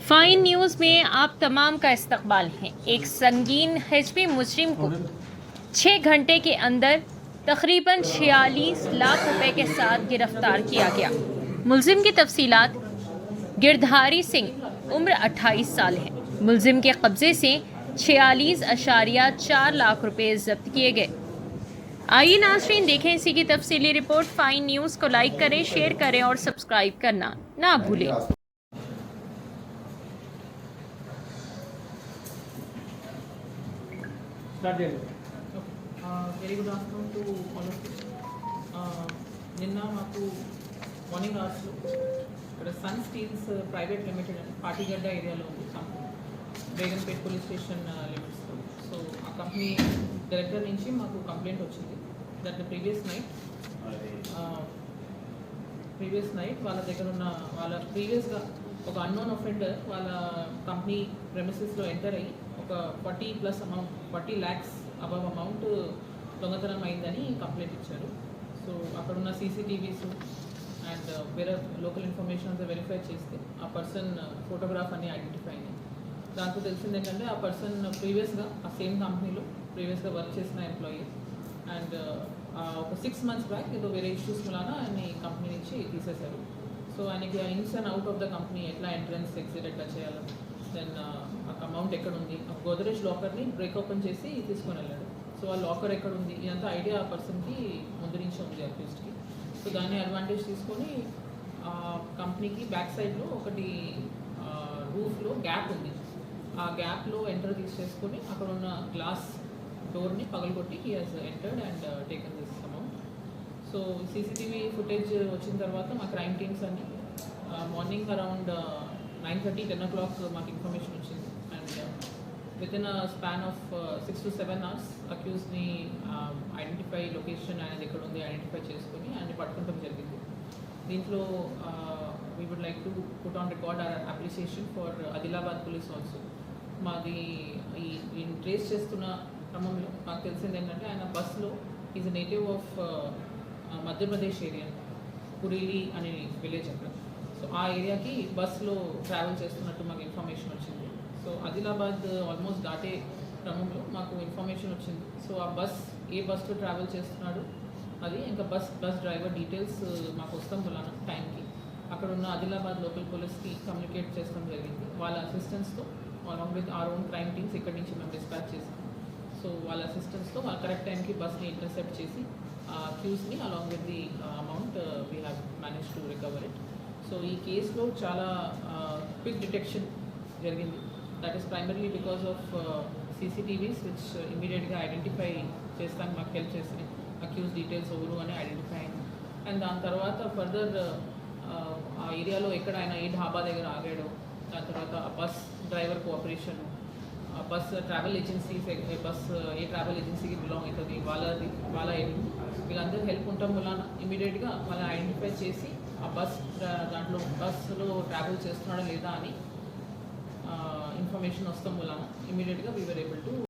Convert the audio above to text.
Fine news में आप तमाम का इस्तकबाल है। एक संगीन हिजबी मुजरिम को 6 घंटे के अंदर तकरीबन 46 लाख रुपए के साथ गिरफ्तार किया गया। मुलजिम की तफसीलात, गिरधारी सिंह उम्र 28 साल है। मुलजिम के कब्जे से 46.4 लाख रुपए जब्त किए गए। आइए नाज़रीन देखें इसी की तफसीली रिपोर्ट। फाइन न्यूज़ को लाइक करें, शेयर करें और सब्सक्राइब करना ना भूलें। Very good afternoon to all of you. నిన్న మాకు మార్నింగ్ అవర్స్లో ఇక్కడ సన్ స్టీల్స్ ప్రైవేట్ లిమిటెడ్ అని పాటిగడ్డ ఏరియాలో ఉంది కంపెనీ, బేగంపేట్ పోలీస్ స్టేషన్ లిమిట్స్లో. సో ఆ కంపెనీ డైరెక్టర్ నుంచి మాకు కంప్లైంట్ వచ్చింది దట్ ద ప్రీవియస్ నైట్ వాళ్ళ దగ్గర ఉన్న వాళ్ళ ప్రీవియస్గా ఒక అన్నోన్ అఫెండర్ వాళ్ళ కంపెనీ ప్రెమిసెస్లో ఎంటర్ అయ్యి ఒక 40 lakhs అబవ్ అమౌంట్ దొంగతనం అయిందని కంప్లైంట్ ఇచ్చారు. సో అక్కడున్న సీసీటీవీస్ అండ్ వేరే లోకల్ ఇన్ఫర్మేషన్ అంతా వెరిఫై చేస్తే ఆ పర్సన్ ఫోటోగ్రాఫ్ అని ఐడెంటిఫై అయింది. దాంతో తెలిసింది ఏంటంటే ఆ పర్సన్ ప్రీవియస్గా ఆ సేమ్ కంపెనీలో ప్రీవియస్గా వర్క్ చేసిన ఎంప్లాయీ అండ్ ఒక 6 months బ్యాక్ ఏదో వేరే ఇష్యూస్ వలన ఆయన్ని కంపెనీ నుంచి తీసేశారు. సో ఆయనకి ఇన్స్ and out of the company ఎట్లా ఎంట్రన్స్ ఎగ్జిట్ ఎట్లా చేయాలి, దెన్ అమౌంట్ ఎక్కడ ఉంది, ఆ గోదరేజ్ లాకర్ని బ్రేక్ ఓపెన్ చేసి తీసుకొని వెళ్ళాడు. సో ఆ లాకర్ ఎక్కడ ఉంది ఇదంతా ఐడియా ఆ పర్సన్కి ముందు నుంచి ఉంది అక్యూస్డ్కి. సో దాన్ని అడ్వాంటేజ్ తీసుకొని ఆ కంపెనీకి బ్యాక్ సైడ్లో ఒకటి రూఫ్లో గ్యాప్ ఉంది, ఆ గ్యాప్లో ఎంటర్ తీసేసుకొని అక్కడ ఉన్న గ్లాస్ డోర్ని పగలగొట్టి he has entered and taken this amount. So CCTV footage వచ్చిన తర్వాత మా క్రైమ్ టీమ్స్ అన్ని మార్నింగ్ అరౌండ్ 9:30, 10 o'clock మాకు ఇన్ఫర్మేషన్ వచ్చింది and with in a span of 6 to 7 hours అక్యూస్ని ఐడెంటిఫై లొకేషన్ అనేది ఎక్కడ ఉంది ఐడెంటిఫై చేసుకొని ఆయన్ని పట్టుకుంటాం జరిగింది. దీంట్లో we would like to put on record our appreciation for Adilabad police also. మాది ఈ ట్రేస్ చేస్తున్న క్రమంలో మాకు తెలిసింది ఏంటంటే ఆయన బస్లో is a native of Madhya Pradesh area, Kurili అనే విలేజ్ అక్కడ. సో ఆ ఏరియాకి బస్లో ట్రావెల్ చేస్తున్నట్టు మాకు ఇన్ఫర్మేషన్ వచ్చింది. సో ఆదిలాబాద్ ఆల్మోస్ట్ దాటే క్రమంలో మాకు ఇన్ఫర్మేషన్ వచ్చింది. సో ఆ ఏ బస్లో ట్రావెల్ చేస్తున్నాడు అది ఇంకా బస్ డ్రైవర్ డీటెయిల్స్ మాకు వస్తాం వలన టైంకి అక్కడ ఉన్న ఆదిలాబాద్ లోకల్ పోలీస్కి కమ్యూనికేట్ చేస్తాం జరిగింది. వాళ్ళ అసిస్టెన్స్తో along with our own crime teams ఇక్కడి నుంచి మేము డిస్పాచ్ చేసాం. సో వాళ్ళ అసిస్టెన్స్తో వాళ్ళ కరెక్ట్ టైంకి బస్ని ఇంటర్సెప్ట్ చేసి క్యూస్ని along with the amount we have manage to recover it. So ఈ కేసులో చాలా క్విక్ డిటెక్షన్ జరిగింది. That is primarily because of CCTVs which ఇమీడియట్గా ఐడెంటిఫై చేస్తానికి మాకు హెల్ప్ చేసినాయి. అక్యూజ్ డీటెయిల్స్ ఎవరు అని ఐడెంటిఫై అయింది. అండ్ దాని తర్వాత ఫర్దర్ ఆ ఏరియాలో ఎక్కడ ఆయన ఏ ఢాబా దగ్గర ఆగాడో, దాని తర్వాత ఆ bus driver cooperation, bus travel agencies bus ఏ ట్రావెల్ ఏజెన్సీకి బిలాంగ్ అవుతుంది వాళ్ళ వీళ్ళందరూ హెల్ప్ ఉండటం వలన ఇమీడియట్గా వాళ్ళని ఐడెంటిఫై చేసి ఆ దాంట్లో బస్సులో ట్రావెల్ చేస్తున్నాడా లేదా అని ఇన్ఫర్మేషన్ వస్తాం వలన ఇమీడియట్గా వీ వర్ ఏబుల్ టు